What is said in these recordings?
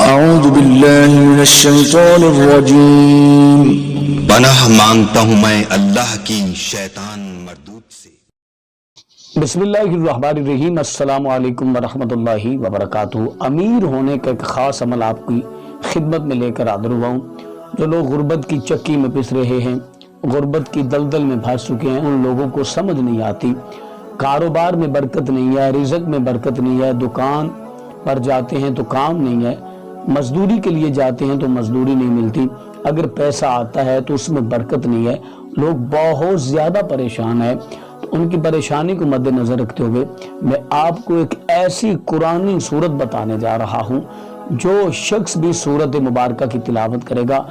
اعوذ باللہ من الشیطان الرجیم۔ پناہ مانگتا ہوں میں اللہ کی شیطان مردود سے۔ بسم اللہ الرحمن الرحیم۔ السلام علیکم ورحمۃ اللہ وبرکاتہ۔ امیر ہونے کا ایک خاص عمل آپ کی خدمت میں لے کر حاضر ہوا ہوں۔ جو لوگ غربت کی چکی میں پس رہے ہیں، غربت کی دلدل میں پھنس چکے ہیں، ان لوگوں کو سمجھ نہیں آتی، کاروبار میں برکت نہیں ہے، رزق میں برکت نہیں ہے، دکان پر جاتے ہیں تو کام نہیں ہے، مزدوری کے لیے جاتے ہیں تو مزدوری نہیں ملتی، اگر پیسہ آتا ہے تو اس میں برکت نہیں ہے، لوگ بہت زیادہ پریشان ہیں۔ تو ان کی پریشانی کو مد نظر رکھتے ہوئے میں آپ کو ایک ایسی قرآنی صورت بتانے جا رہا ہوں جو شخص بھی صورت مبارکہ کی تلاوت کرے گا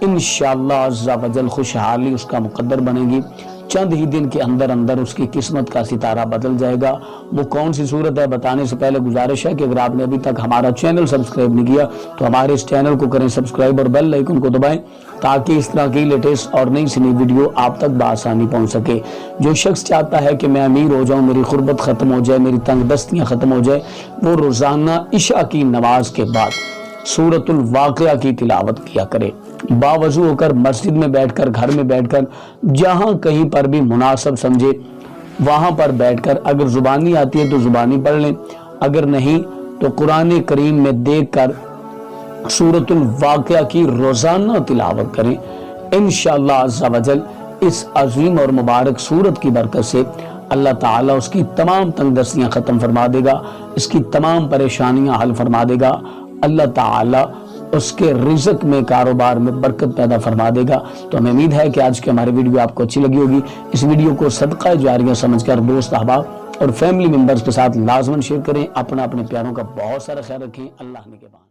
انشاءاللہ عز و جل خوشحالی اس کا مقدر بنے گی، چند ہی دن کے اندر اندر اس کی قسمت کا ستارہ بدل جائے گا۔ وہ کون سی صورت ہے بتانے سے پہلے گزارش ہے کہ اگر آپ نے ابھی تک ہمارا چینل سبسکرائب نہیں کیا تو ہمارے اس چینل کو کریں سبسکرائب اور بیل آئیکن کو دبائیں تاکہ اس طرح کی لیٹسٹ اور نئی سی نئی ویڈیو آپ تک بآسانی پہنچ سکے۔ جو شخص چاہتا ہے کہ میں امیر ہو جاؤں، میری غربت ختم ہو جائے، میری تنگ دستیاں ختم ہو جائے، وہ روزانہ عشاء کی نماز کے بعد سورۃ الواقعہ کی تلاوت کیا کرے، باوضو ہو کر مسجد میں بیٹھ کر، گھر میں بیٹھ کر، جہاں کہیں پر بھی مناسب سمجھے وہاں پر بیٹھ کر، اگر زبانی آتی ہے تو زبانی پڑھ لیں، اگر نہیں تو قرآن کریم میں دیکھ کر سورۃ الواقعہ کی روزانہ تلاوت کریں۔ انشاءاللہ عز و جل اس عظیم اور مبارک سورت کی برکت سے اللہ تعالیٰ اس کی تمام تنگ دستیاں ختم فرما دے گا، اس کی تمام پریشانیاں حل فرما دے گا، اللہ تعالیٰ اس کے رزق میں، کاروبار میں برکت پیدا فرما دے گا۔ تو ہمیں امید ہے کہ آج کی ہماری ویڈیو آپ کو اچھی لگی ہوگی۔ اس ویڈیو کو صدقہ جاریہ سمجھ کر دوست احباب اور فیملی ممبرز کے ساتھ لازماً شیئر کریں۔ اپنے پیاروں کا بہت سارا خیال رکھیں۔ اللہ نے کے بعد